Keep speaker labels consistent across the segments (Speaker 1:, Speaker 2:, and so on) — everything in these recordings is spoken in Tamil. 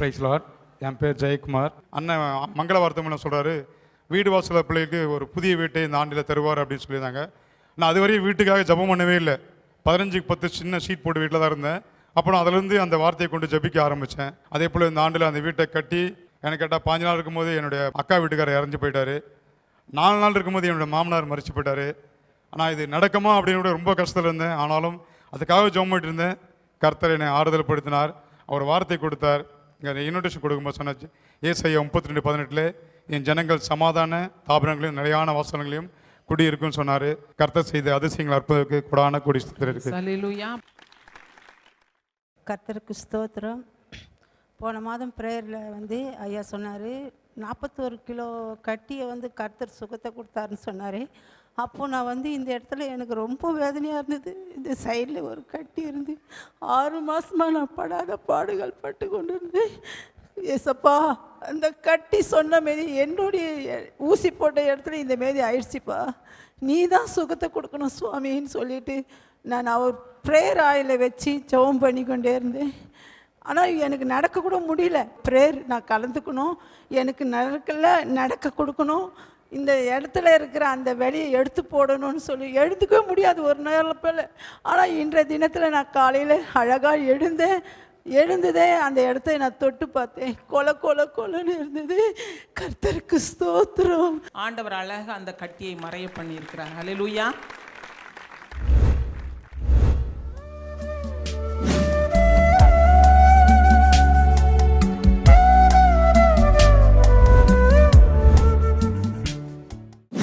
Speaker 1: Price Lord. என் பேர் ஜெயக்குமார். அண்ணன் மங்கள வார்த்தை சொல்கிறாரு, வீடு வாசல பிள்ளைக்கு ஒரு புதிய வீட்டை இந்த ஆண்டில் தருவார் அப்படின்னு சொல்லியிருந்தாங்க. நான் அதுவரையும் வீட்டுக்காக ஜெபம் பண்ணவே இல்லை. 15க்கு 10 சின்ன ஷீட் போட்டு வீட்டில் தான் இருந்தேன். அப்புறம் அதிலேருந்து அந்த வார்த்தையை கொண்டு ஜெபிக்க ஆரம்பித்தேன். அதே போல் இந்த ஆண்டில் அந்த வீட்டை கட்டி எனக்கு கேட்டால் 15 நாள் இருக்கும்போது என்னுடைய அக்கா வீட்டுக்காரர் இறந்து போயிட்டார். 4 நாள் இருக்கும்போது என்னுடைய மாமனார் மறிச்சு போயிட்டார். ஆனால் இது நடக்குமா அப்படின்னு கூட ரொம்ப கஷ்டத்தில் இருந்தேன். ஆனாலும் அதுக்காக ஜெபம் பண்ணிட்டு இருந்தேன். கர்த்தர் என்னை ஆறுதல் படுத்தினார். அவர் வார்த்தை கொடுத்தார். இங்கே இன்விடேஷன் கொடுக்கும்போது சொன்னாச்சு, ஏசாயா 32:18 என் ஜனங்கள் சமாதான தாபனங்களையும் நிலையான வாசனங்களையும் குடியிருக்குன்னு சொன்னார். கர்த்தர் செய்த அதிசயங்கள் அற்புதத்துக்கு கொடான கூடி இருக்கு.
Speaker 2: கர்த்தருக்கு ஸ்தோத்திரம். போன மாதம் ப்ரேயரில் ஐயா சொன்னார், 41 கிலோ கட்டியை கர்த்தர் சுகத்தை கொடுத்தாருன்னு சொன்னார். அப்போது நான் இந்த இடத்துல எனக்கு ரொம்ப வேதனையாக இருந்தது. இந்த சைடில் ஒரு கட்டி இருந்து 6 மாதமாக நான் படாத பாடுகள் பட்டு கொண்டு இருந்தேன். ஏசப்பா, அந்த கட்டி சொன்ன மாரி என்னுடைய ஊசி போட்ட இடத்துல இந்த மாரி ஆயிடுச்சுப்பா, நீ தான் சுகத்தை கொடுக்கணும் சுவாமின்னு சொல்லிட்டு நான் அவர் ப்ரேயர் ஆயிலை வச்சு ஜெபம் பண்ணி கொண்டே இருந்தேன். ஆனால் எனக்கு நடக்கக்கூட முடியல. ப்ரேயர் நான் கலந்துக்கணும், எனக்கு நடக்க கொடுக்கணும், இந்த இடத்துல இருக்கிற அந்த வெளியை எடுத்து போடணும்னு சொல்லி எழுந்துக்கவே முடியாது ஒரு நேரத்தில். ஆனால் இன்றைய தினத்தில் நான் காலையில் அழகாக எழுந்ததே அந்த இடத்த நான் தொட்டு பார்த்தேன். கொலன்னு இருந்தது. கர்த்தருக்கு ஸ்தோத்திரம்.
Speaker 3: ஆண்டவர் அழகாக அந்த கட்டியை மறைய பண்ணியிருக்கிறார். ஹல்லேலூயா.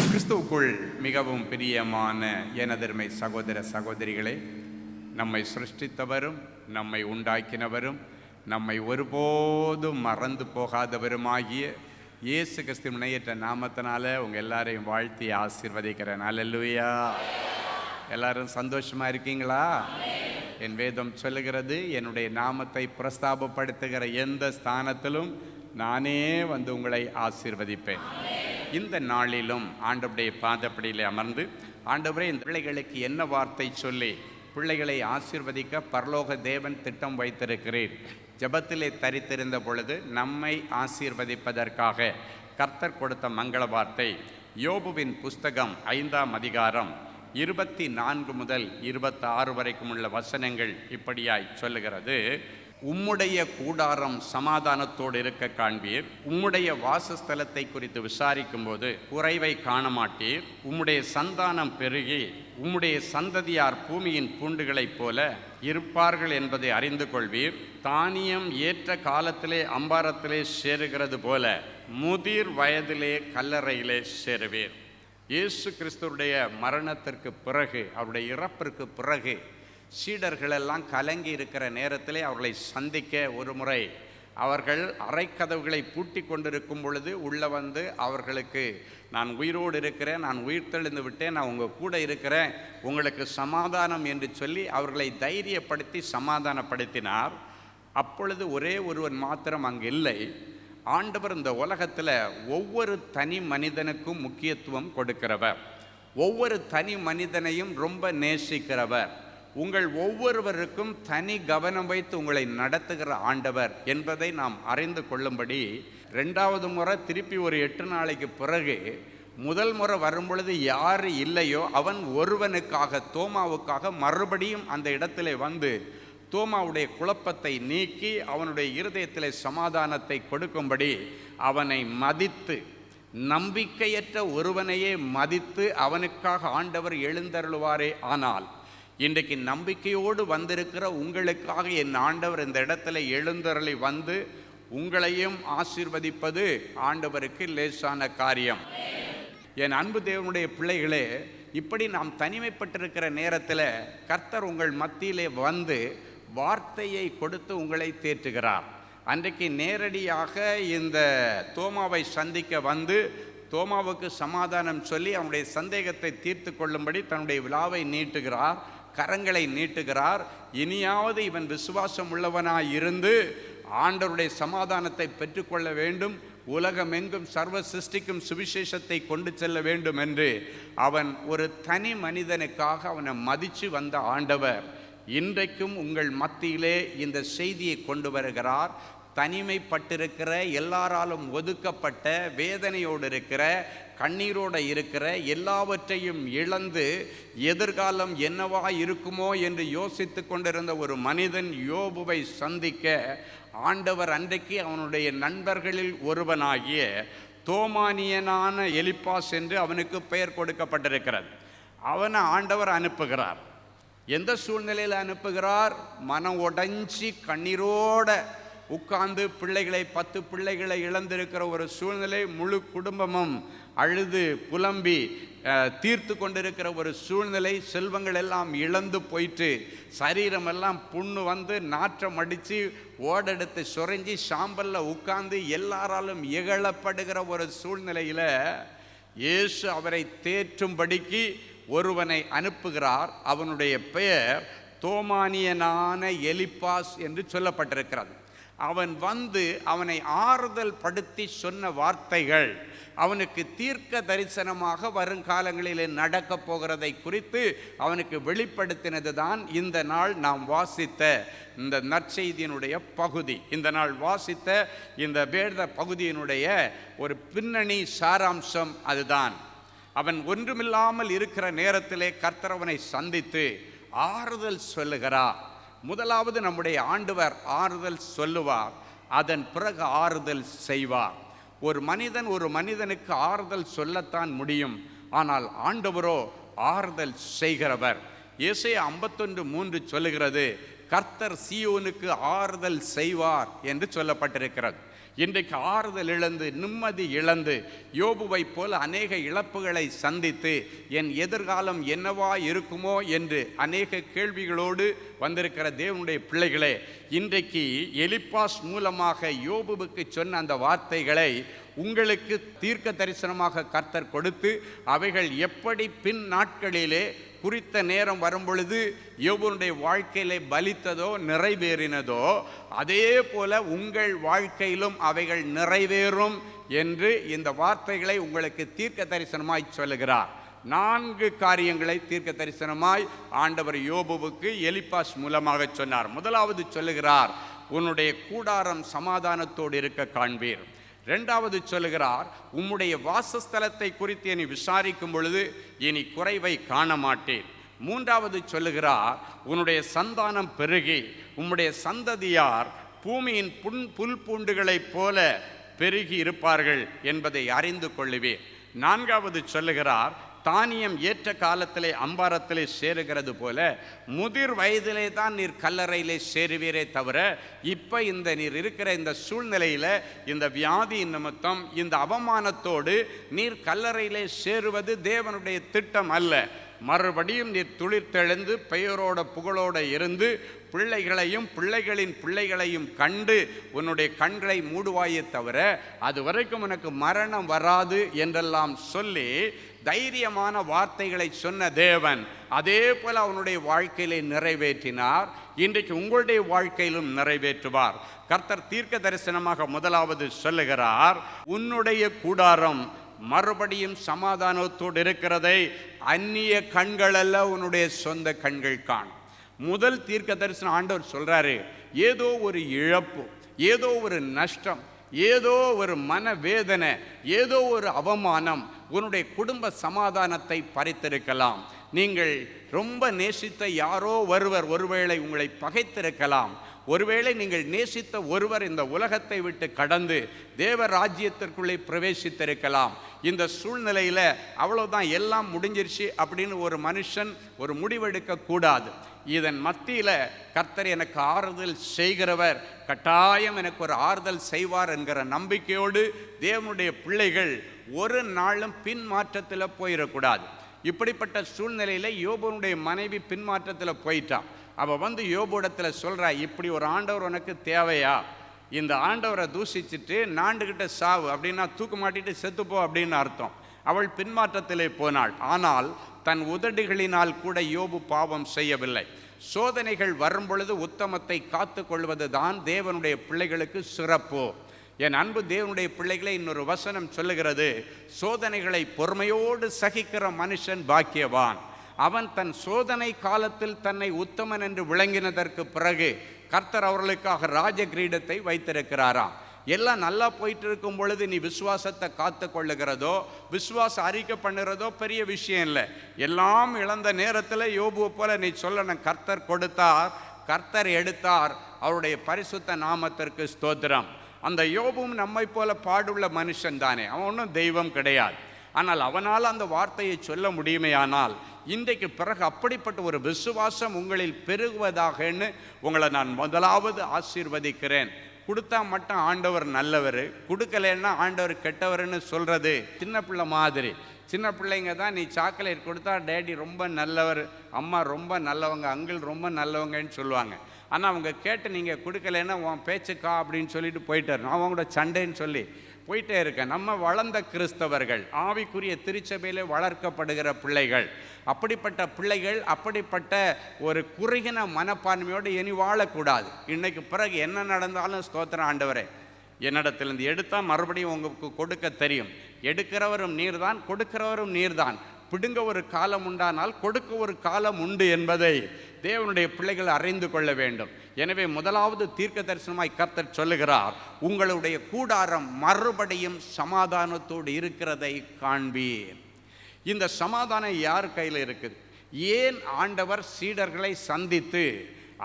Speaker 4: கிறிஸ்துவுக்குள் மிகவும் பிரியமான எனதருமை சகோதர சகோதரிகளே, நம்மை சிருஷ்டித்தவரும் நம்மை உண்டாக்கினவரும் நம்மை ஒருபோதும் மறந்து போகாதவருமாகிய இயேசு கிறிஸ்து இணையற்ற நாமத்தினால உங்கள் எல்லாரையும் வாழ்த்தி ஆசீர்வதிக்கிறேன். அல்லேலூயா. எல்லாரும் சந்தோஷமாக இருக்கீங்களா? என் வேதம் சொல்லுகிறது, என்னுடைய நாமத்தை பிரஸ்தாபப்படுத்துகிற எந்த ஸ்தானத்திலும் நானே உங்களை ஆசீர்வதிப்பேன். இந்த நாளிலும் ஆண்டவருடைய பாதப்படியிலே அமர்ந்து, ஆண்டவரே இந்த பிள்ளைகளுக்கு என்ன வார்த்தை சொல்லி பிள்ளைகளை ஆசீர்வதிக்க பரலோக தேவன் திட்டம் வைத்திருக்கிறேன். ஜெபத்திலே தரித்திருந்த பொழுது நம்மை ஆசீர்வதிப்பதற்காக கர்த்தர் கொடுத்த மங்கள வார்த்தை யோபுவின் புஸ்தகம் 5ஆம் அதிகாரம் 24 முதல் 26 வரைக்கும் உள்ள வசனங்கள் இப்படியாய் சொல்லுகிறது. உம்முடைய கூடாரம் சமாதானத்தோடு இருக்க காண்பீர், உம்முடைய வாசஸ்தலத்தை குறித்து விசாரிக்கும் போது குறைவை காண மாட்டீர். உம்முடைய சந்தானம் பெருகி உம்முடைய சந்ததியார் பூமியின் பூண்டுகளைப் போல இருப்பார்கள் என்பதை அறிந்து கொள்வீர். தானியம் ஏற்ற காலத்திலே அம்பாரத்திலே சேருகிறது போல முதிர் வயதிலே கல்லறையிலே சேருவீர். இயேசு கிறிஸ்துவுடைய மரணத்திற்கு பிறகு, அவருடைய இறப்பிற்கு பிறகு சீடர்களெல்லாம் கலங்கி இருக்கிற நேரத்திலே அவர்களை சந்திக்க ஒரு முறை அவர்கள் அறைக்கதவுகளை பூட்டி கொண்டிருக்கும் பொழுது உள்ளே அவர்களுக்கு, நான் உயிரோடு இருக்கிறேன், நான் உயிர் தெழுந்து விட்டேன், நான் உங்கள் கூட இருக்கிறேன், உங்களுக்கு சமாதானம் என்று சொல்லி அவர்களை தைரியப்படுத்தி சமாதானப்படுத்தினார். அப்பொழுது ஒரே ஒருவன் மாத்திரம் அங்கு இல்லை. ஆண்டவர் இந்த உலகத்தில் ஒவ்வொரு தனி மனிதனுக்கும் முக்கியத்துவம் கொடுக்கிறவர், ஒவ்வொரு தனி மனிதனையும் ரொம்ப நேசிக்கிறவர், உங்கள் ஒவ்வொருவருக்கும் தனி கவனம் வைத்து உங்களை நடத்துகிற ஆண்டவர் என்பதை நாம் அறிந்து கொள்ளும்படி 2வது முறை திருப்பி ஒரு 8 நாளைக்கு பிறகு முதல் முறை வரும்பொழுது யார் இல்லையோ அவன் ஒருவனுக்காக, தோமாவுக்காக மறுபடியும் அந்த இடத்திலே தோமாவுடைய குழப்பத்தை நீக்கி அவனுடைய இருதயத்திலே சமாதானத்தை கொடுக்கும்படி அவனை மதித்து, நம்பிக்கையற்ற ஒருவனையே மதித்து அவனுக்காக ஆண்டவர் எழுந்தருளுவாரே. ஆனால் இன்றைக்கு நம்பிக்கையோடு வந்திருக்கிற உங்களுக்காக என் ஆண்டவர் இந்த இடத்துல எழுந்தருளி உங்களையும் ஆசீர்வதிப்பது ஆண்டவருக்கு லேசான காரியம். என் அன்பு தேவனுடைய பிள்ளைகளே, இப்படி நாம் தனிமைப்பட்டிருக்கிற நேரத்தில் கர்த்தர் உங்கள் மத்தியிலே வார்த்தையை கொடுத்து உங்களை தேற்றுகிறார். அன்றைக்கு நேரடியாக இந்த தோமாவை சந்திக்க தோமாவுக்கு சமாதானம் சொல்லி அவனுடைய சந்தேகத்தை தீர்த்து கொள்ளும்படி தன்னுடைய விழாவை நீட்டுகிறார், கரங்களை நீட்டுகிறார். இனியாவது இவன் விசுவாசம் உள்ளவனாய் இருந்து ஆண்டவருடைய சமாதானத்தை பெற்றுக்கொள்ள வேண்டும், உலகமெங்கும் சர்வ சிருஷ்டிக்கும் சுவிசேஷத்தை கொண்டு செல்ல வேண்டும் என்று அவன் ஒரு தனி மனிதனுக்காக அவனை மதித்து வந்த ஆண்டவர் இன்றைக்கும் உங்கள் மத்தியிலே இந்த செய்தியை கொண்டு வருகிறார். தனிமைப்பட்டிருக்கிற, எல்லாராலும் ஒதுக்கப்பட்ட, வேதனையோடு இருக்கிற, கண்ணீரோடு இருக்கிற, எல்லாவற்றையும் இழந்து எதிர்காலம் என்னவா இருக்குமோ என்று யோசித்து கொண்டிருந்த ஒரு மனிதன் யோபுவை சந்திக்க ஆண்டவர் அன்றைக்கு அவனுடைய நண்பர்களில் ஒருவனாகிய தோமானியனான எலிப்பாஸ் என்று அவனுக்கு பெயர் கொடுக்கப்பட்டிருக்கிறது. அவனை ஆண்டவர் அனுப்புகிறார். எந்த சூழ்நிலையில் அனுப்புகிறார்? மனம் உடைஞ்சி கண்ணீரோட உட்கார்ந்து பிள்ளைகளை 10 பிள்ளைகளை இழந்திருக்கிற ஒரு சூழ்நிலை, முழு குடும்பமும் அழுது புலம்பி தீர்த்து கொண்டிருக்கிற ஒரு சூழ்நிலை, செல்வங்கள் எல்லாம் இழந்து போயிட்டு சரீரமெல்லாம் புண்ணு வந்து நாற்றம் அடித்து ஓடெடுத்து சுரைஞ்சி சாம்பல்ல உட்கார்ந்து எல்லாராலும் இகழப்படுகிற ஒரு சூழ்நிலையில் இயேசு அவரை தேற்றும்படிக்கு ஒருவனை அனுப்புகிறார். அவனுடைய பெயர் தோமானியனான எலிப்பாஸ் என்று சொல்லப்பட்டிருக்கிறது. அவன் வந்து அவனை ஆறுதல் படுத்தி சொன்ன வார்த்தைகள் அவனுக்கு தீர்க்க தரிசனமாக வருங்காலங்களிலே நடக்கப் போகிறதை குறித்து அவனுக்கு வெளிப்படுத்தினது தான் இந்த நாள் நாம் வாசித்த இந்த நற்செய்தியினுடைய பகுதி. இந்த நாள் வாசித்த இந்த வேத பகுதியினுடைய ஒரு பின்னணி சாராம்சம் அதுதான். அவன் ஒன்றுமில்லாமல் இருக்கிற நேரத்திலே கர்த்தர் அவனை சந்தித்து ஆறுதல் சொல்லுகிறார். முதலாவது நம்முடைய ஆண்டவர் ஆறுதல் சொல்லுவார், அதன் பிறகு ஆறுதல் செய்வார். ஒரு மனிதனுக்கு ஆறுதல் சொல்லத்தான் முடியும், ஆனால் ஆண்டவரோ ஆறுதல் செய்கிறவர். ஏசாயா 51:3 சொல்லுகிறது, கர்த்தர் சீயோனுக்கு ஆறுதல் செய்வார் என்று சொல்லப்பட்டிருக்கிறது. இன்றைக்கு ஆறுதல் இழந்து, நிம்மதி இழந்து, யோபுவை போல அநேக இழப்புகளை சந்தித்து என் எதிர்காலம் என்னவா இருக்குமோ என்று அநேக கேள்விகளோடு வந்திருக்கிற தேவனுடைய பிள்ளைகளே, இன்றைக்கு எலிப்பாஸ் மூலமாக யோபுவுக்கு சொன்ன அந்த வார்த்தைகளை உங்களுக்கு தீர்க்க தரிசனமாக கர்த்தர் கொடுத்து அவைகள் எப்படி பின் நாட்களிலே குறித்த நேரம் வரும்பொழுது யோபுனுடைய வாழ்க்கையிலே பலித்ததோ நிறைவேறினதோ அதே போல உங்கள் வாழ்க்கையிலும் அவைகள் நிறைவேறும் என்று இந்த வார்த்தைகளை உங்களுக்கு தீர்க்க தரிசனமாய் சொல்லுகிறார். 4 காரியங்களை தீர்க்க தரிசனமாய் ஆண்டவர் யோபுவுக்கு எலிப்பாஸ் மூலமாக சொன்னார். முதலாவது சொல்லுகிறார், உன்னுடைய கூடாரம் சமாதானத்தோடு இருக்க காண்பீர். 2வது சொல்லுகிறார், உம்முடைய வாசஸ்தலத்தை குறித்து இனி விசாரிக்கும் பொழுது இனி குறைவை காண மாட்டேன். 3வது சொல்லுகிறார், உன்னுடைய சந்தானம் பெருகி உம்முடைய சந்ததியார் பூமியின் புல் பூண்டுகளைப் போல பெருகி இருப்பார்கள் என்பதை அறிந்து கொள்ளுவேன். 4வது சொல்லுகிறார், தானியம் ஏற்ற காலத்திலே அம்பாரத்திலே சேருகிறது போல முதிர் வயதிலே தான் நீர் கல்லறையிலே சேருவீரே தவிர இப்போ இந்த நீர் இருக்கிற இந்த சூழ்நிலையில் இந்த வியாதி நிமித்தம் இந்த அவமானத்தோடு நீர் கல்லறையிலே சேருவது தேவனுடைய திட்டம் அல்ல. மறுபடியும் நீர் துளிர்த்தெழுந்து பெயரோட புகழோடு இருந்து பிள்ளைகளையும் பிள்ளைகளின் பிள்ளைகளையும் கண்டு உன்னுடைய கண்களை மூடுவாயே தவிர அது வரைக்கும் உனக்கு மரணம் வராது என்றெல்லாம் சொல்லி தைரியமான வார்த்தைகளை சொன்ன தேவன் அதே போல அவனுடைய வாழ்க்கையிலே நிறைவேற்றினார். இன்றைக்கு உங்களுடைய வாழ்க்கையிலும் நிறைவேற்றுவார். கர்த்தர் தீர்க்க தரிசனமாக முதலாவது சொல்லுகிறார், உன்னுடைய கூடாரம் மறுபடியும் சமாதானத்தோடு இருக்கிறதை அந்நிய கண்கள் அல்ல உன்னுடைய சொந்த கண்கள் காணும். முதல் தீர்க்க தரிசனம் ஆண்டவர் சொல்றாரு, ஏதோ ஒரு இழப்பு, ஏதோ ஒரு நஷ்டம், ஏதோ ஒரு மனவேதனை, ஏதோ ஒரு அவமானம் உன்னுடைய குடும்ப சமாதானத்தை பறித்திருக்கலாம். நீங்கள் ரொம்ப நேசித்த யாரோ ஒருவேளை உங்களை பகைத்திருக்கலாம். ஒருவேளை நீங்கள் நேசித்த ஒருவர் இந்த உலகத்தை விட்டு கடந்து தேவ ராஜ்யத்திற்குள்ளே பிரவேசித்திருக்கலாம். இந்த சூழ்நிலையில் அவ்வளோதான், எல்லாம் முடிஞ்சிருச்சு அப்படின்னு ஒரு மனுஷன் ஒரு முடிவெடுக்க கூடாது. இதன் மத்தியில் கர்த்தர் எனக்கு ஆறுதல் செய்கிறவர், கட்டாயம் எனக்கு ஒரு ஆறுதல் செய்வார் என்கிற நம்பிக்கையோடு தேவனுடைய பிள்ளைகள் ஒரு நாளும் பின்மாற்றத்தில் போயிடக்கூடாது. இப்படிப்பட்ட சூழ்நிலையில் யோபுனுடைய மனைவி பின்மாற்றத்தில் போயிட்டான். அவள் வந்து யோபுடத்தில் சொல்கிறா, இப்படி ஒரு ஆண்டவர் உனக்கு தேவையா? இந்த ஆண்டவரை தூஷிச்சுட்டு நாண்டுகிட்ட சாவு அப்படின்னா தூக்கு மாட்டிட்டு செத்துப்போ அப்படின்னு அர்த்தம். அவள் பின்மாற்றத்திலே போனாள். ஆனால் தன் உதடுகளினால் கூட யோபு பாவம் செய்யவில்லை. சோதனைகள் வரும் பொழுது உத்தமத்தை காத்து கொள்வது தான் தேவனுடைய பிள்ளைகளுக்கு சிறப்பு. என் அன்பு தேவனுடைய பிள்ளைகளை, இன்னொரு வசனம் சொல்லுகிறது, சோதனைகளை பொறுமையோடு சகிக்கிற மனுஷன் பாக்கியவான். அவன் தன் சோதனை காலத்தில் தன்னை உத்தமன் என்று விளங்கினதற்கு பிறகு கர்த்தர் அவர்களுக்காக ராஜ கிரீடத்தை வைத்திருக்கிறாராம். எல்லாம் நல்லா போயிட்டு இருக்கும் பொழுது நீ விசுவாசத்தை காத்து கொள்ளுகிறதோ, விசுவாசம் அறிக்கை பண்ணுறதோ பெரிய விஷயம் இல்லை. எல்லாம் இழந்த நேரத்தில் யோபுவை போல நீ சொல்லணும், கர்த்தர் கொடுத்தார், கர்த்தர் எடுத்தார், அவருடைய பரிசுத்த நாமத்திற்கு ஸ்தோத்திரம். அந்த யோபும் நம்மை போல பாடுள்ள மனுஷன் தானே, அவன் ஒன்றும் தெய்வம் கிடையாது. ஆனால் அவனால் அந்த வார்த்தையை சொல்ல முடியுமையானால் இன்றைக்கு பிறகு அப்படிப்பட்ட ஒரு விசுவாசம் உங்களில் பெருகுவதாகன்னு உங்களை நான் முதலாவது ஆசீர்வதிக்கிறேன். கொடுத்தா மட்டும் ஆண்டவர் நல்லவர், கொடுக்கலன்னா ஆண்டவர் கெட்டவர்னு சொல்கிறது சின்ன பிள்ளை மாதிரி. சின்ன பிள்ளைங்க தான் நீ சாக்லேட் கொடுத்தா டேடி ரொம்ப நல்லவர், அம்மா ரொம்ப நல்லவங்க, அங்கிள் ரொம்ப நல்லவங்கன்னு சொல்லுவாங்க. ஆனால் அவங்க கேட்டு நீங்கள் கொடுக்கலன்னா உன் பேச்சுக்கா அப்படின்னு சொல்லிட்டு போயிட்டார். நான் அவங்களோட சண்டைன்னு சொல்லி போயிட்டே இருக்கேன். நம்ம வளர்ந்த கிறிஸ்தவர்கள், ஆவிக்குரிய திருச்சபையிலே வளர்க்கப்படுகிற பிள்ளைகள், அப்படிப்பட்ட பிள்ளைகள் அப்படிப்பட்ட ஒரு குறுகின மனப்பான்மையோடு இனி வாழக்கூடாது. இன்னைக்கு பிறகு என்ன நடந்தாலும் ஸ்தோத்திரம் ஆண்டவரே, என்னிடத்திலிருந்து எடுத்தால் மறுபடியும் உங்களுக்கு கொடுக்க தெரியும். எடுக்கிறவரும் நீர்தான், கொடுக்கிறவரும் நீர்தான். பிடுங்க ஒரு காலம் உண்டானால் கொடுக்க ஒரு காலம் உண்டு என்பதை தேவனுடைய பிள்ளைகள் அறிந்து கொள்ள வேண்டும். எனவே முதலாவது தீர்க்க தரிசனமாய் கர்த்தர் சொல்லுகிறார், உங்களுடைய கூடாரம் மறுபடியும் சமாதானத்தோடு இருக்கிறதை காண்பீர். இந்த சமாதானம் யார் கையில் இருக்குது? ஏன் ஆண்டவர் சீடர்களை சந்தித்து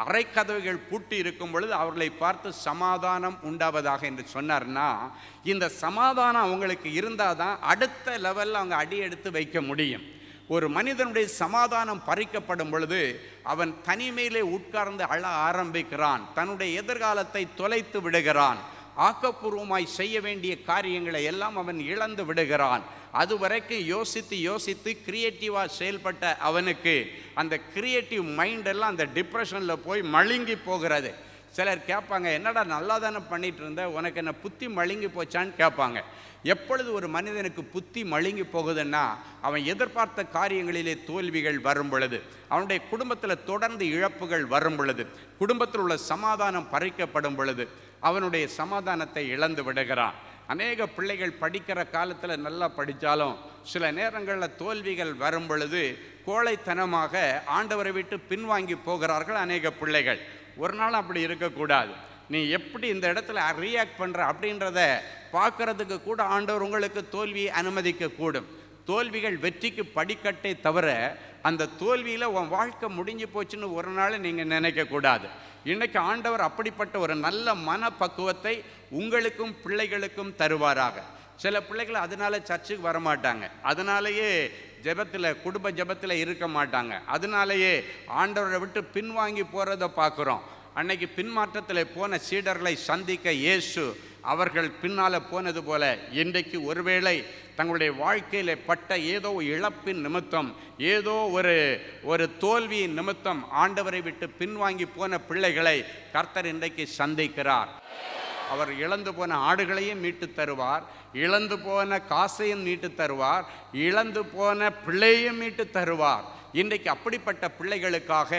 Speaker 4: அரைக்கதவுகள் பூட்டி இருக்கும் பொழுது அவர்களை பார்த்து சமாதானம் உண்டாவதாக என்று சொன்னார்னா, இந்த சமாதானம் அவங்களுக்கு இருந்தால் தான் அடுத்த லெவலில் அவங்க அடி எடுத்து வைக்க முடியும். ஒரு மனிதனுடைய சமாதானம் பறிக்கப்படும் பொழுது அவன் தனிமையிலே உட்கார்ந்து அழ ஆரம்பிக்கிறான், தன்னுடைய எதிர்காலத்தை தொலைத்து விடுகிறான், ஆக்கப்பூர்வமாய் செய்ய வேண்டிய காரியங்களை எல்லாம் அவன் இழந்து விடுகிறான். அது வரைக்கும் யோசித்து யோசித்து கிரியேட்டிவாக செயல்பட்ட அவனுக்கு அந்த கிரியேட்டிவ் மைண்டெல்லாம் அந்த டிப்ரெஷனில் போய் மழுங்கி போகிறது. சிலர் கேட்பாங்க, என்னடா நல்லா தானே பண்ணிட்டு இருந்த, உனக்கு என்ன புத்தி மழுங்கி போச்சான்னு கேட்பாங்க. எப்பொழுது ஒரு மனிதனுக்கு புத்தி மழுங்கி போகுதுன்னா, அவன் எதிர்பார்த்த காரியங்களிலே தோல்விகள் வரும் பொழுது, அவனுடைய குடும்பத்தில் தொடர்ந்து இழப்புகள் வரும் பொழுது, குடும்பத்தில் உள்ள சமாதானம் பறிக்கப்படும் பொழுது அவனுடைய சமாதானத்தை இழந்து விடுகிறான். அநேக பிள்ளைகள் படிக்கிற காலத்தில் நல்லா படித்தாலும் சில நேரங்களில் தோல்விகள் வரும் பொழுது கோழைத்தனமாக ஆண்டவரை விட்டு பின்வாங்கி போகிறார்கள் அநேக பிள்ளைகள். ஒரு நாள் அப்படி இருக்கக்கூடாது. நீ எப்படி இந்த இடத்துல ரியாக்ட் பண்ணுற அப்படின்றத பார்க்கறதுக்கு கூட ஆண்டவர் உங்களுக்கு தோல்வியை அனுமதிக்கக்கூடும். தோல்விகள் வெற்றிக்கு படிக்கட்டை தவிர அந்த தோல்வியில் உன் வாழ்க்கை முடிஞ்சு போச்சுன்னு ஒரு நாள் நீங்கள் நினைக்கக்கூடாது. இன்றைக்கு ஆண்டவர் அப்படிப்பட்ட ஒரு நல்ல மனப்பக்குவத்தை உங்களுக்கும் பிள்ளைகளுக்கும் தருவாராக. சில பிள்ளைகள் அதனால சர்ச்சுக்கு வரமாட்டாங்க, அதனாலேயே ஜெபத்தில் குடும்ப ஜெபத்தில் இருக்க மாட்டாங்க, அதனாலேயே ஆண்டவரை விட்டு பின்வாங்கி போகிறத பார்க்குறோம். அன்னைக்கு பின்மாற்றத்தில் போன சீடர்களை சந்திக்க இயேசு அவர்கள் பின்னால் போனது போல இன்றைக்கு ஒருவேளை தங்களுடைய வாழ்க்கையில் பட்ட ஏதோ இழப்பின் நிமித்தம், ஏதோ ஒரு தோல்வியின் நிமித்தம் ஆண்டவரை விட்டு பின்வாங்கி போன பிள்ளைகளை கர்த்தர் இன்றைக்கு சந்திக்கிறார். அவர் இழந்து போன ஆடுகளையும் மீட்டு தருவார், இழந்து போன காசையும் மீட்டு தருவார், இழந்து போன பிள்ளையும் மீட்டு தருவார். இன்றைக்கு அப்படிப்பட்ட பிள்ளைகளுக்காக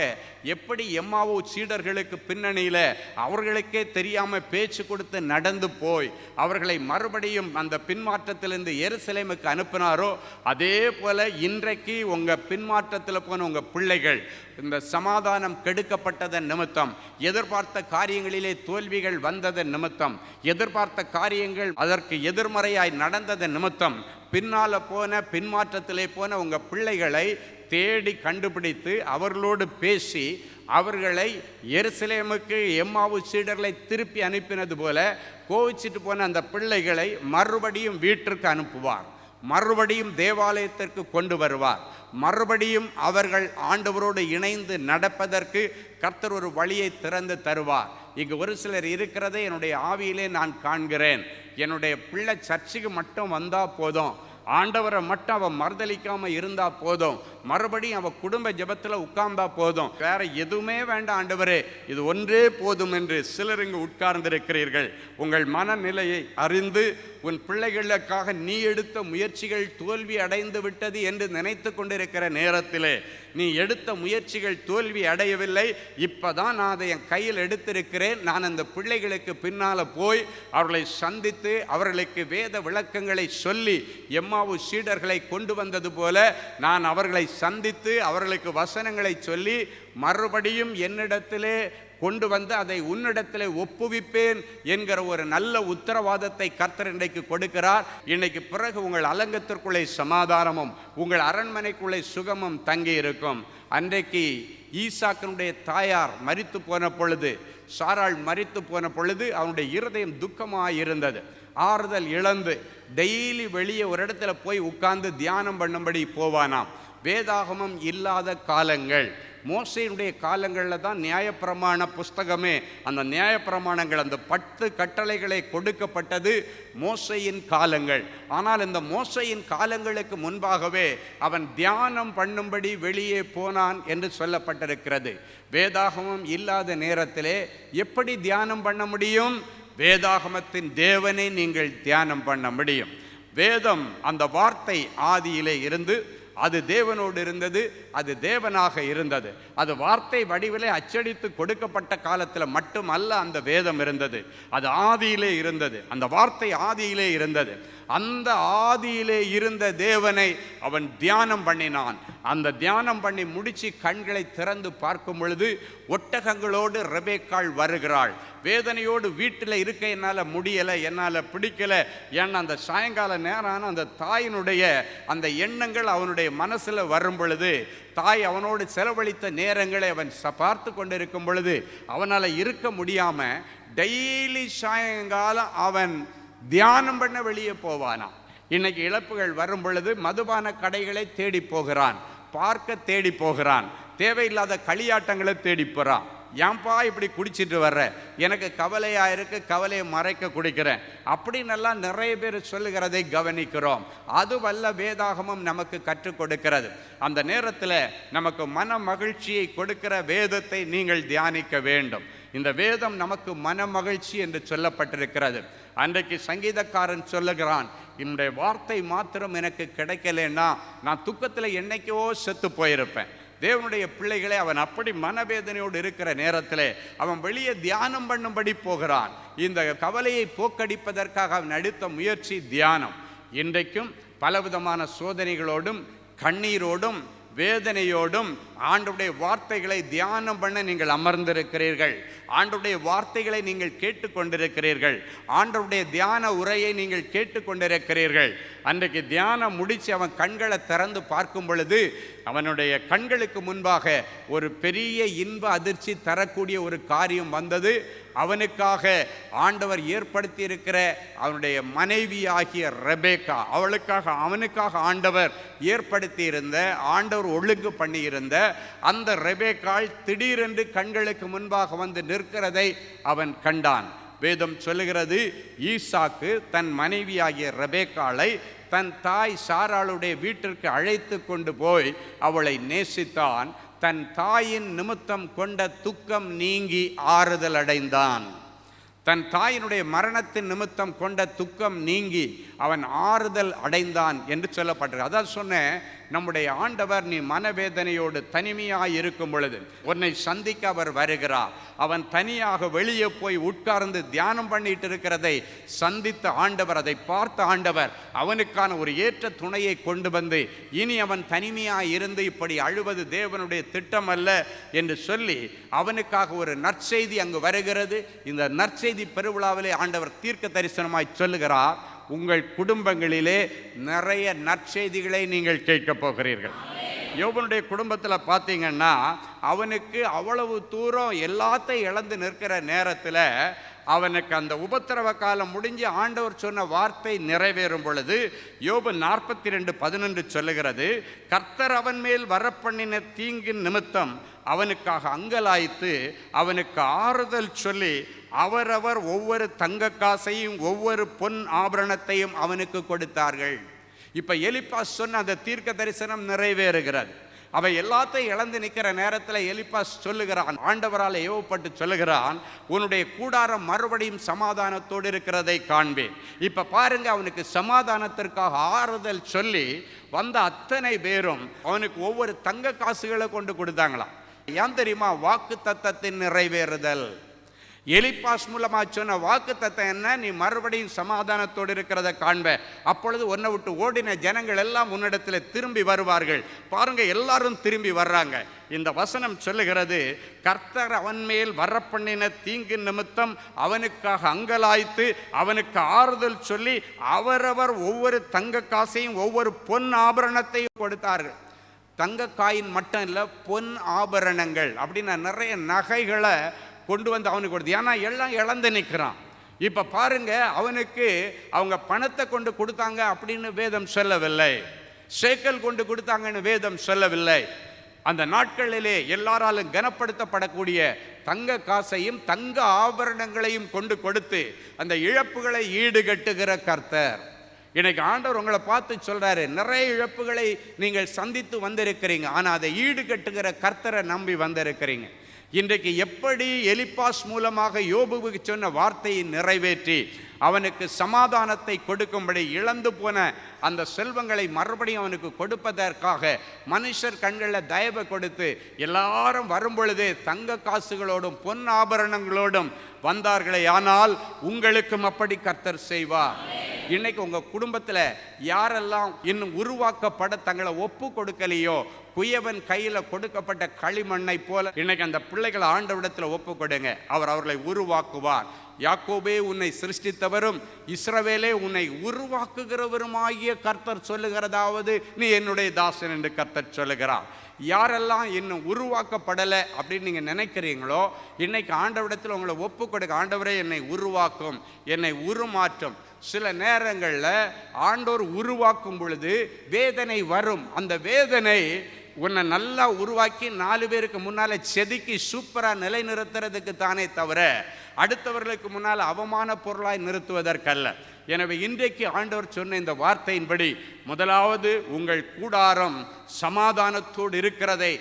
Speaker 4: எப்படி எம்மாவோ சீடர்களுக்கு பின்னணியில் அவர்களுக்கே தெரியாமல் பேச்சு கொடுத்து நடந்து போய் அவர்களை மறுபடியும் அந்த பின்மாற்றத்திலிருந்து எருசலேமுக்கு அனுப்பினாரோ, அதே போல் இன்றைக்கு உங்கள் பின்மாற்றத்தில் போன உங்கள் பிள்ளைகள் இந்த சமாதானம் கெடுக்கப்பட்டதன் நிமித்தம், எதிர்பார்த்த காரியங்களிலே தோல்விகள் வந்ததன் நிமித்தம், எதிர்பார்த்த காரியங்கள் அதற்கு எதிர்மறையாய் நடந்ததன் நிமித்தம் பின்னால் போன பின்மாற்றத்திலே போன உங்கள் பிள்ளைகளை தேடி கண்டுபிடித்து அவர்களோடு பேசி அவர்களை எருசலேமுக்கு எம்மாவு சீடர்களை திருப்பி அனுப்பினது போல கோவிச்சிட்டு போன அந்த பிள்ளைகளை மறுபடியும் வீட்டிற்கு அனுப்புவார், மறுபடியும் தேவாலயத்திற்கு கொண்டு வருவார், மறுபடியும் அவர்கள் ஆண்டவரோடு இணைந்து நடப்பதற்கு கர்த்தர் ஒரு வழியை திறந்து தருவார். இங்கு ஒரு சிலர் இருக்கிறதை என்னுடைய ஆவியிலே நான் காண்கிறேன். என்னுடைய பிள்ளை சர்ச்சுக்கு மட்டும் வந்தால் போதும், ஆண்டவரை மட்டும் அவன் மறுதளிக்காமல் இருந்தால் போதும், மறுபடியும் அவன் குடும்ப ஜெபத்தில் உட்கார்ந்தா போதும், வேற எதுவுமே வேண்டாம் ஆண்டவரே, இது ஒன்றே போதும் என்று சிலர் இங்கு உட்கார்ந்திருக்கிறீர்கள். உங்கள் மனநிலையை அறிந்து உன் பிள்ளைகளுக்காக நீ எடுத்த முயற்சிகள் தோல்வி அடைந்து விட்டது என்று நினைத்து கொண்டிருக்கிற நேரத்திலே, நீ எடுத்த முயற்சிகள் தோல்வி அடையவில்லை, இப்போதான் நான் அதை என் கையில் எடுத்திருக்கிறேன், நான் அந்த பிள்ளைகளுக்கு பின்னால் போய் அவர்களை சந்தித்து அவர்களுக்கு வேத விளக்கங்களை சொல்லி எம்மாவு சீடர்களை கொண்டு வந்தது போல நான் அவர்களை சந்தித்து அவர்களுக்கு வசனங்களை சொல்லி மறுபடியும் என்னிடத்திலே கொண்டு வந்து அதை உன்னிடத்திலே ஒப்புவிப்பேன் என்கிற ஒரு நல்ல உத்தரவாதத்தை கர்த்தர் இன்றைக்கு கொடுக்கிறார். இன்னைக்கு பிறகு உங்கள் அலங்கத்திற்குள்ளே சமாதானமும் உங்கள் அரண்மனைக்குள்ளே சுகமும் தங்கி இருக்கும். அன்றைக்கு ஈசாக்கினுடைய தாயார் மரித்து போன பொழுது, சாராள் மரித்து போன பொழுது அவனுடைய இருதயம் துக்கமாக இருந்தது. ஆறுதல் இழந்து டெய்லி வெளியே ஒரு இடத்துல போய் உட்கார்ந்து தியானம் பண்ணும்படி போவானாம். வேதாகமம் இல்லாத காலங்கள், மோசையினுடைய காலங்களில் தான் நியாயப்பிரமாண புஸ்தகமே, அந்த நியாயப்பிரமாணங்கள், அந்த 10 கட்டளைகளை கொடுக்கப்பட்டது மோசையின் காலங்கள். ஆனால் இந்த மோசையின் காலங்களுக்கு முன்பாகவே அவன் தியானம் பண்ணும்படி வெளியே போனான் என்று சொல்லப்பட்டிருக்கிறது. வேதாகமம் இல்லாத நேரத்திலே எப்படி தியானம் பண்ண முடியும்? வேதாகமத்தின் தேவனை நீங்கள் தியானம் பண்ண முடியும். வேதம், அந்த வார்த்தை ஆதியிலே இருந்து அது தேவனோடு இருந்தது, அது தேவனாக இருந்தது. அது வார்த்தை வடிவிலே அச்சடித்து கொடுக்கப்பட்ட காலத்தில் மட்டுமல்ல அந்த வேதம் இருந்தது, அது ஆதியிலே இருந்தது. அந்த வார்த்தை ஆதியிலே இருந்தது. அந்த ஆதியிலே இருந்த தேவனை அவன் தியானம் பண்ணினான். அந்த தியானம் பண்ணி முடிச்சு கண்களை திறந்து பார்க்கும் பொழுது ஒட்டகங்களோடு ரெபேக்காள் வருகிறாள். வேதனையோடு வீட்டில் இருக்க என்னால் முடியலை, என்னால் பிடிக்கலை. ஏன்னா அந்த சாயங்கால நேரம் அந்த தாயினுடைய அந்த எண்ணங்கள் அவனுடைய மனசில் வரும் பொழுது, தாய் அவனோடு செலவழித்த நேரங்களை அவன் பார்த்து கொண்டிருக்கும் பொழுது அவனால் இருக்க முடியாமல் டெய்லி சாயங்காலம் அவன் தியானம் பண்ண வெளியே போவானாம். இன்னைக்கு இழப்புகள் வரும் பொழுது மதுபான கடைகளை தேடி போகிறான், பார்க்க தேடி போகிறான், தேவையில்லாத களியாட்டங்களை தேடி போகிறான். ஏன்பா இப்படி குடிச்சிட்டு வர்ற, எனக்கு கவலையாக இருக்கு, கவலையை மறைக்க குடிக்கிறேன் அப்படின்னெல்லாம் நிறைய பேர் சொல்லுகிறதை கவனிக்கிறோம். அதுவல்ல வேதாகமம் நமக்கு கற்றுக் கொடுக்கிறது. அந்த நேரத்தில் நமக்கு மன மகிழ்ச்சியை கொடுக்கிற வேதத்தை நீங்கள் தியானிக்க வேண்டும். இந்த வேதம் நமக்கு மன மகிழ்ச்சி என்று சொல்லப்பட்டிருக்கிறது. அன்றைக்கு சங்கீதக்காரன் சொல்லுகிறான், என்னுடைய வார்த்தை மாத்திரம் எனக்கு கிடைக்கலன்னா நான் துக்கத்தில் என்னைக்கோ செத்து போயிருப்பேன். தேவனுடைய பிள்ளைகளை அவன் அப்படி மனவேதனையோடு இருக்கிற நேரத்தில் அவன் வெளியே தியானம் பண்ணும்படி போகிறான். இந்த கவலையை போக்கடிப்பதற்காக அவன் எடுத்த முயற்சி தியானம். இன்றைக்கும் பலவிதமான சோதனைகளோடும் கண்ணீரோடும் வேதனையோடும் ஆண்டவருடைய வார்த்தைகளை தியானம் பண்ண நீங்கள் அமர்ந்திருக்கிறீர்கள். ஆண்டவருடைய வார்த்தைகளை நீங்கள் கேட்டுக்கொண்டிருக்கிறீர்கள். ஆண்டவருடைய தியான உரையை நீங்கள் கேட்டுக்கொண்டிருக்கிறீர்கள். அன்றைக்கு தியானம் முடித்து அவன் கண்களை திறந்து பார்க்கும் பொழுது அவனுடைய கண்களுக்கு முன்பாக ஒரு பெரிய இன்ப அதிர்ச்சி தரக்கூடிய ஒரு காரியம் வந்தது. அவனுக்காக ஆண்டவர் ஏற்படுத்தி இருக்கிற அவனுடைய மனைவி ஆகிய ரெபேக்கா, அவனுக்காக ஆண்டவர் ஏற்படுத்தி இருந்த, ஆண்டவர் ஒழுங்கு பண்ணியிருந்த அந்த ரெபேக்காள் திடீரென்று கண்களுக்கு முன்பாக வந்து நிற்கிறதை அவன் கண்டான். வேதம் சொல்லுகிறது, ஈசாக்கு தன் மனைவியாகிய ரெபேக்காளை தன் தாய் சாராளுடைய வீட்டிற்கு அழைத்து கொண்டு போய் அவளை நேசித்தான். தன் தாயின் நிமித்தம் கொண்ட துக்கம் நீங்கி ஆறுதல் அடைந்தான். தன் தாயினுடைய மரணத்தின் நிமித்தம் கொண்ட துக்கம் நீங்கி அவன் ஆறுதல் அடைந்தான் என்று சொல்லப்பட்டிருக்கு. அதான் சொன்னேன், நம்முடைய ஆண்டவர் நீ மனவேதனையோடு தனிமையாக இருக்கும் பொழுது உன்னை சந்திக்க அவர் வருகிறார். அவன் தனியாக வெளியே போய் உட்கார்ந்து தியானம் பண்ணிட்டு இருக்கிறதை சந்தித்த ஆண்டவர், அதை பார்த்த ஆண்டவர் அவனுக்கான ஒரு ஏற்ற துணையை கொண்டு வந்து இனி அவன் தனிமையாக இருந்து இப்படி அழுவது தேவனுடைய திட்டம் அல்ல என்று சொல்லி அவனுக்காக ஒரு நற்செய்தி அங்கு வருகிறது. இந்த நற்செய்தி பெருவிழாவிலே ஆண்டவர் தீர்க்க தரிசனமாய் சொல்லுகிறார், உங்கள் குடும்பங்களிலே நிறைய நற்செய்திகளை நீங்கள் கேட்கப் போகிறீர்கள். யோபனுடைய குடும்பத்தில் பார்த்தீங்கன்னா அவனுக்கு அவ்வளவு தூரம் எல்லாத்தையும் இழந்து நிற்கிற நேரத்தில் அவனுக்கு அந்த உபத்திரவ காலம் முடிஞ்சு ஆண்டவர் சொன்ன வார்த்தை நிறைவேறும் பொழுது யோபு 42:11 சொல்லுகிறது, கர்த்தர் அவன் மேல் வரப்பண்ணின தீங்கின் நிமித்தம் அவனுக்காக அங்கலாய்த்து அவனுக்கு ஆறுதல் சொல்லி அவரவர் ஒவ்வொரு தங்க காசையும் ஒவ்வொரு பொன் ஆபரணத்தையும் அவனுக்கு கொடுத்தார்கள். இப்போ எலிப்பாஸ் சொன்ன அந்த தீர்க்க தரிசனம் நிறைவேறுகிறது. அவை எல்லாத்தையும் இழந்து நிற்கிற நேரத்தில் எலிப்பாஸ் சொல்லுகிறான், ஆண்டவரால் ஏவப்பட்டு சொல்லுகிறான், உன்னுடைய கூடாரம் மறுபடியும் சமாதானத்தோடு இருக்கிறதை காண்பேன். இப்போ பாருங்க, அவனுக்கு சமாதானத்திற்காக ஆறுதல் சொல்லி வந்த அத்தனை பேரும் அவனுக்கு ஒவ்வொரு தங்க காசுகளை கொண்டு கொடுத்தாங்களாம். ஏன் தெரியுமா? வாக்கு தத்தத்தின் நிறைவேறுதல். எலிப்பாஸ் மூலமா சொன்ன வாக்குத்தத்தம் என்ன? நீ மறுபடியும் சமாதானத்தோடு இருக்கிறத காண்ப, அப்பொழுது உன்னை விட்டு ஓடின ஜனங்கள் எல்லாம் உன்னிடத்தில் திரும்பி வருவார்கள். பாருங்க, எல்லாரும் திரும்பி வர்றாங்க. இந்த வசனம் சொல்லுகிறது, கர்த்தர் அவன் மேல் வரப்பண்ணின தீங்கு நிமித்தம் அவனுக்காக அங்கலாய்த்து அவனுக்கு ஆறுதல் சொல்லி அவரவர் ஒவ்வொரு தங்க காசையும் ஒவ்வொரு பொன் ஆபரணத்தையும் கொடுத்தார்கள். தங்க காயின் மட்டும் இல்லை, பொன் ஆபரணங்கள் அப்படின்னா நிறைய நகைகளை கொண்டு வந்து அவனுக்கு கொடுத்து. ஏன்னா எல்லாம் இழந்து நிற்கிறான். இப்போ பாருங்க, அவனுக்கு அவங்க பணத்தை கொண்டு கொடுத்தாங்க அப்படின்னு வேதம் சொல்லவில்லை, சேக்கல் கொண்டு கொடுத்தாங்கன்னு வேதம் சொல்லவில்லை. அந்த நாட்களிலே எல்லாராலும் கனப்படுத்தப்படக்கூடிய தங்க காசையும் தங்க ஆபரணங்களையும் கொண்டு கொடுத்து அந்த இழப்புகளை ஈடுகட்டுகிற கர்த்தர். இன்னைக்கு ஆண்டவர் உங்களை பார்த்து சொல்றாரு, நிறைய இழப்புகளை நீங்கள் சந்தித்து வந்திருக்கிறீங்க, ஆனால் அதை ஈடுகட்டுகிற கர்த்தரை நம்பி வந்திருக்கிறீங்க. இன்றைக்கு எப்படி எலிப்பாஸ் மூலமாக யோபுவுக்கு சொன்ன வார்த்தையை நிறைவேற்றி அவனுக்கு சமாதானத்தை கொடுக்கும்படி இழந்து போன அந்த செல்வங்களை மறுபடியும் அவனுக்கு கொடுப்பதற்காக மனுஷர் கண்களில் தயவை கொடுத்து எல்லாரும் வரும்பொழுதே தங்க காசுகளோடும் பொன் ஆபரணங்களோடும் வந்தார்களே, ஆனால் உங்களுக்கும் அப்படி கர்த்தர் செய்வார். இன்னைக்கு உங்கள் குடும்பத்தில் யாரெல்லாம் இன்னும் உருவாக்கப்பட தங்களை ஒப்பு கொடுக்கலையோ, குயவன் கையில் கொடுக்கப்பட்ட களிமண்ணை போல இன்னைக்கு அந்த பிள்ளைகளை ஆண்டவரிடத்தில் ஒப்பு கொடுங்க, அவர் அவர்களை உருவாக்குவார். யாக்கோபே உன்னை சிருஷ்டித்தவரும் இஸ்ரவேலே உன்னை உருவாக்குகிறவருமாகிய கர்த்தர் சொல்லுகிறதாவது, நீ என்னுடைய தாசன் என்று கர்த்தர் சொல்லுகிறார். யாரெல்லாம் இன்னும் உருவாக்கப்படலை அப்படின்னு நீங்கள் நினைக்கிறீங்களோ, இன்னைக்கு ஆண்டவரிடத்தில் உங்களை ஒப்பு கொடுக்க, ஆண்டவரே என்னை உருவாக்கும், என்னை உருமாற்றும். சில நேரங்களில் ஆண்டவர் உருவாக்கும் பொழுது வேதனை வரும். அந்த வேதனை உன்னை நல்லா உருவாக்கி 4 பேருக்கு முன்னால் செதுக்கி சூப்பராக நிலைநிறுத்துறதுக்கு தானே தவிர அடுத்தவர்களுக்கு முன்னால் அவமான பொருளாய் நிறுத்துவதற்கல்ல. எனவே இன்றைக்கு ஆண்டவர் சொன்ன இந்த வார்த்தையின்படி, முதலாவது உங்கள் கூடாரம் சமாதானத்தோடு இருக்கிறதை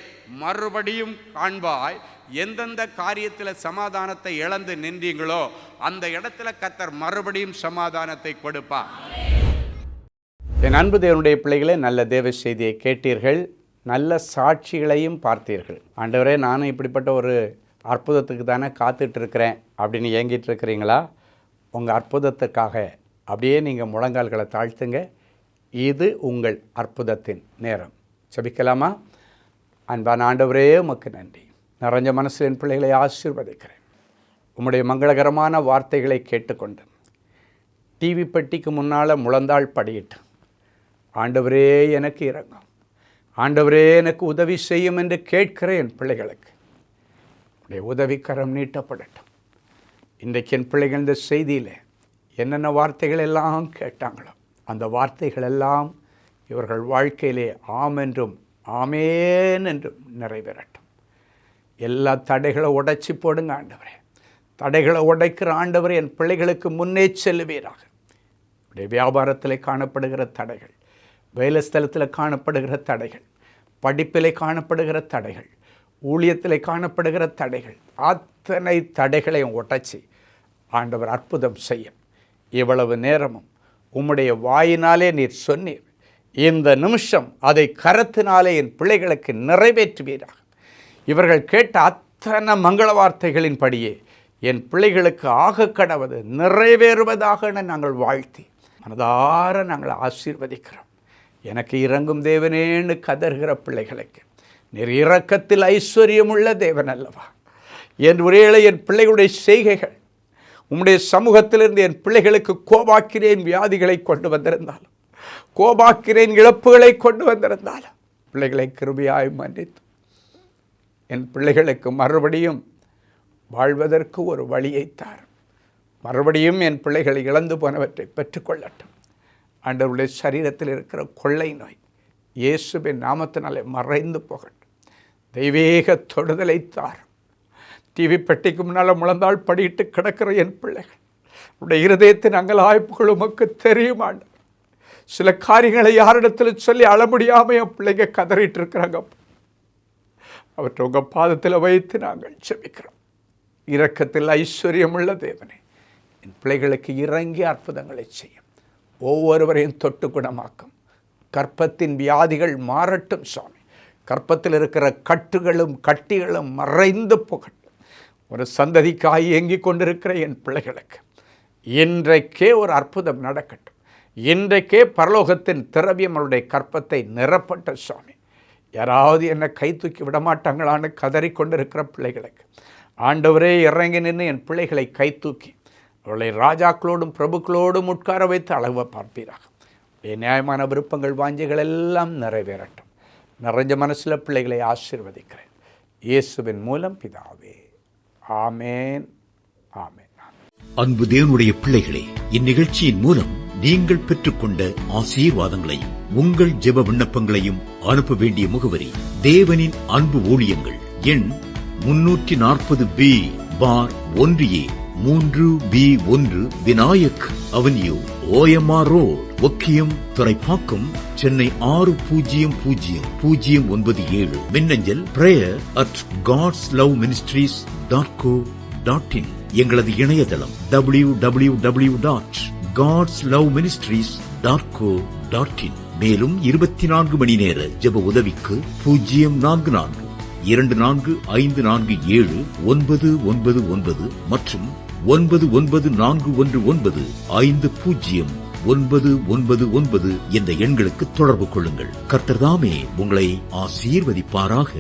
Speaker 4: மறுபடியும் காண்பாய். எந்தெந்த காரியத்தில் சமாதானத்தை இழந்து நின்றீங்களோ அந்த இடத்துல கர்த்தர் மறுபடியும் சமாதானத்தை கொடுப்பார். என் அன்பு தேவனுடைய பிள்ளைகளே, நல்ல தேவ செய்தியை கேட்டீர்கள், நல்ல சாட்சிகளையும் பார்த்தீர்கள். ஆண்டவரே, நானும் இப்படிப்பட்ட ஒரு அற்புதத்துக்கு தானே காத்துட்டு இருக்கிறேன் அப்படின்னு ஏங்கிட்டு இருக்கிறீங்களா? உங்கள் அற்புதத்துக்காக அப்படியே நீங்கள் முழங்கால்களை தாழ்த்துங்க. இது உங்கள் அற்புதத்தின் நேரம். ஜெபிக்கலாமா? அன்பான ஆண்டவரே, உமக்கு நன்றி. நிறைஞ்ச மனசு என் பிள்ளைகளை ஆசீர்வதிக்கிறேன். உம்முடைய மங்களகரமான வார்த்தைகளை கேட்டுக்கொண்டு டிவி பெட்டிக்கு முன்னால் முழந்தாள் படியிட்டு, ஆண்டவரே எனக்கு இறங்கும், ஆண்டவரே எனக்கு உதவி செய்யும் என்று கேட்கிற என் பிள்ளைகளுக்கு உடைய உதவிக்கரம் நீட்டப்படட்டும். இன்றைக்கு என் பிள்ளைகள் இந்த செய்தியில் என்னென்ன வார்த்தைகள் எல்லாம் கேட்டாங்களோ அந்த வார்த்தைகள் எல்லாம் இவர்கள் வாழ்க்கையிலே ஆம் என்றும் ஆமேன் என்றும் நிறைவேறட்டும். எல்லா தடைகளை உடைச்சி போடுங்க ஆண்டவரே. தடைகளை உடைக்கிற ஆண்டவரே, என் பிள்ளைகளுக்கு முன்னே செல்லுவீராக. உடைய வியாபாரத்தில் காணப்படுகிற தடைகள், வேலை ஸ்தலத்தில் காணப்படுகிற தடைகள், படிப்பில் காணப்படுகிற தடைகள், ஊழியத்தில் காணப்படுகிற தடைகள், அத்தனை தடைகளையும் உடைச்சி ஆண்டவர் அற்புதம் செய்யும். இவ்வளவு நேரமும் உம்முடைய வாயினாலே நீர் சொன்னீர், இந்த நிமிஷம் அதை கரத்தினாலே என் பிள்ளைகளுக்கு நிறைவேற்றுவீராக. இவர்கள் கேட்ட அத்தனை மங்கள வார்த்தைகளின்படியே என் பிள்ளைகளுக்கு ஆக கடவது நிறைவேறுவதாக நாங்கள் வாழ்த்தி மனதார நாங்கள் ஆசீர்வதிக்கிறோம். எனக்கு இறங்கும் தேவனேன்னு கதறுகிற பிள்ளைகளுக்கு நீர் இரக்கத்தில் ஐஸ்வர்யமுள்ள தேவன் அல்லவா? என் ஒரேளை என் பிள்ளைகளுடைய செய்கைகள் உம்முடைய சமூகத்திலிருந்து என் பிள்ளைகளுக்கு கோபாக்கிறேன் வியாதிகளை கொண்டு வந்திருந்தாலும், கோபாக்கிறேன் இழப்புகளை கொண்டு வந்திருந்தாலும், பிள்ளைகளை கிருபையாய் மன்னித்து என் பிள்ளைகளுக்கு மறுபடியும் வாழ்வதற்கு ஒரு வழியை தாரும். மறுபடியும் என் பிள்ளைகளை இழந்து போனவற்றை பெற்றுக்கொள்ளட்டும். ஆண்டவருடைய சரீரத்தில் இருக்கிற கொள்ளை நோய் இயேசுவின் நாமத்தினாலே மறைந்து போகட்டும். தெய்வீக தொடுதலை தாரும். டிவி பெட்டிக்கு முன்னால் முழந்தாள் படியிட்டு கிடக்கிற என் பிள்ளைகள் உடைய இருதயத்தின் அங்கலாய்ப்புகள் உமக்கு தெரியும் ஆண்டவர். சில காரியங்களை யாரிடத்தில் சொல்லி அழ முடியாமல் என் பிள்ளைங்க கதறிட்டு இருக்கிறாங்க. அவற்றை உங்கள் பாதத்தில் வைத்து நாங்கள் ஜெபிக்கிறோம். இரக்கத்தில் ஐஸ்வர்யமுள்ள தேவனே, என் பிள்ளைகளுக்கு இறங்கி அற்புதங்களை செய்யும். ஒவ்வொருவரையும் தொட்டு குணமாக்கும். கற்பத்தின் வியாதிகள் மாறட்டும் சுவாமி. கற்பத்தில் இருக்கிற கட்டுகளும் கட்டிகளும் மறைந்து போகட்டும்.
Speaker 5: ஒரு சந்ததிக்காய் ஏங்கிக் கொண்டிருக்கிற என் பிள்ளைகளுக்கு இன்றைக்கே ஒரு அற்புதம் நடக்கட்டும். இன்றைக்கே பரலோகத்தின் திரவியம் அவருடைய கற்பத்தை நிரப்பட்ட சுவாமி. யாராவது என்னை கை தூக்கி விடமாட்டாங்களான்னு கதறிக்கொண்டிருக்கிற பிள்ளைகளுக்கு ஆண்டவரே இறங்கி நின்று என் பிள்ளைகளை கை தூக்கி அவர்களை ராஜாக்களோடும் பிரபுக்களோடும் உட்கார வைத்து அழக பார்ப்பீராக. நியாயமான விருப்பங்கள் வாஞ்சிகள் எல்லாம் நிறைவேறட்டும். நிறைஞ்ச மனசில் பிள்ளைகளை ஆசீர்வதிக்கிறேன் இயேசுவின் மூலம் பிதாவே. ஆமேன், ஆமேன்.
Speaker 6: அன்பு தேவனுடைய பிள்ளைகளே, இந்நிகழ்ச்சியின் மூலம் நீங்கள் பெற்றுக்கொண்ட ஆசீர்வாதங்களையும் உங்கள் ஜெப விண்ணப்பங்களையும் அனுப்ப வேண்டிய முகவரி தேவனின் அன்பு ஊழியங்கள், எண் 340B பார் 1A 3B1 Vinayak avenue, OMR road, Okkiyam, Thoraipakkam, Chennai 600097. மின்னஞ்சல் prayer@godsloveministries.co.in. எங்களது இணையதளம் www.godsloveministries.co.in. மேலும் 24 மணி நேர ஜெப உதவிக்கு 04454479999 மற்றும் 9941150999 என்ற எண்களுக்கு தொடர்பு கொள்ளுங்கள். கர்த்தர் தாமே உங்களை ஆசீர்வதிப்பாராக.